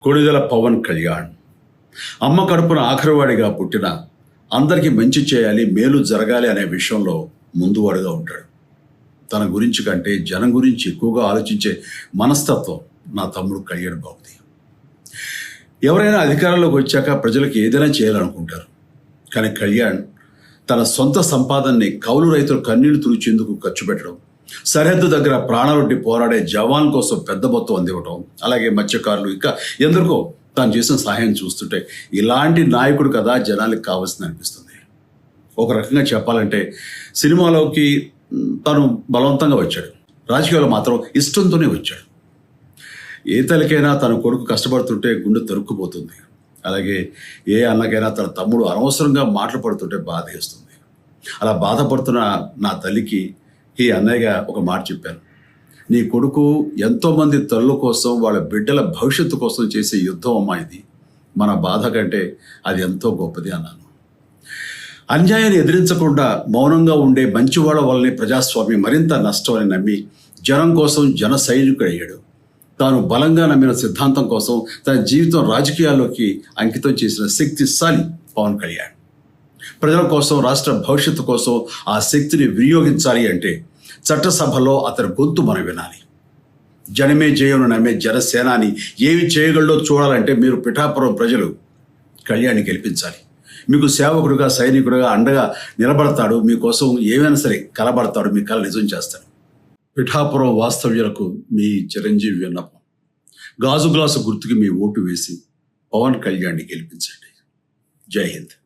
కొణిదెల పవన్ కళ్యాణ్ అమ్మ కడుపున ఆఖరివాడిగా పుట్టిన అందరికీ మంచి చేయాలి, మేలు జరగాలి అనే విషయంలో ముందువాడుగా ఉంటాడు. తన గురించి కంటే జనం గురించి ఎక్కువగా ఆలోచించే మనస్తత్వం నా తమ్ముడు కళ్యాణ్ బాబుది. ఎవరైనా అధికారంలోకి వచ్చాక ప్రజలకు ఏదైనా చేయాలనుకుంటారు. కానీ కళ్యాణ్ తన సొంత సంపాదనని కౌలు రైతులు కన్నీళ్లు తుడిచేందుకు ఖర్చు పెట్టడం, సరిహద్దు దగ్గర ప్రాణాలొడ్డి పోరాడే జవాన్ కోసం పెద్ద మొత్తం అందివ్వటం, అలాగే మత్స్యకారులు ఇంకా ఎందరికో తాను చేసిన సహాయం చూస్తుంటే ఇలాంటి నాయకుడు కదా జనానికి కావాల్సింది అనిపిస్తుంది. ఒక రకంగా చెప్పాలంటే సినిమాలోకి తను బలవంతంగా వచ్చాడు, రాజకీయాల్లో మాత్రం ఇష్టంతోనే వచ్చాడు. ఏ తల్లికైనా తన కొడుకు కష్టపడుతుంటే గుండె తరుక్కుపోతుంది. అలాగే ఏ అన్నకైనా తన తమ్ముడు అనవసరంగా మాటలు పడుతుంటే బాధ వేస్తుంది. అలా బాధపడుతున్న నా తల్లికి ఈ అన్నయ్యగా ఒక మాట చెప్పాను. నీ కొడుకు ఎంతోమంది తల్లుల కోసం, వాళ్ళ బిడ్డల భవిష్యత్తు కోసం చేసే యుద్ధం అమ్మా ఇది. మన బాధ కంటే అది ఎంతో గొప్పది అన్నాను. అన్యాయాన్ని ఎదిరించకుండా మౌనంగా ఉండే మంచివాళ్ళ వల్లనే ప్రజాస్వామ్యం మరింత నష్టం అని నమ్మి జనం కోసం జన సైనికుడయ్యాడు. తాను బలంగా నమ్మిన సిద్ధాంతం కోసం తన జీవితం రాజకీయాల్లోకి అంకితం చేసిన శక్తిశాలి పవన్ కళ్యాణ్. ప్రజల కోసం, రాష్ట్ర భవిష్యత్తు కోసం ఆ శక్తిని వినియోగించాలి అంటే చట్టసభలో అతని గొంతు మనం వినాలి. జనమే జయను నమ్మే జనసేనాని ఏమి చేయగలడో చూడాలంటే మీరు పిఠాపురం ప్రజలు కళ్యాణ్ని గెలిపించాలి. మీకు సేవకుడుగా, సైనికుడుగా అండగా నిలబడతాడు. మీకోసం ఏమైనా సరే కలబడతాడు, మీ కళ నిజం చేస్తాడు. పిఠాపురం వాస్తవ్యులకు మీ చిరంజీవి విన్నపం, గాజు గ్లాసు గుర్తుకి మీ ఓటు వేసి పవన్ కళ్యాణ్ని గెలిపించండి. జై హింద్.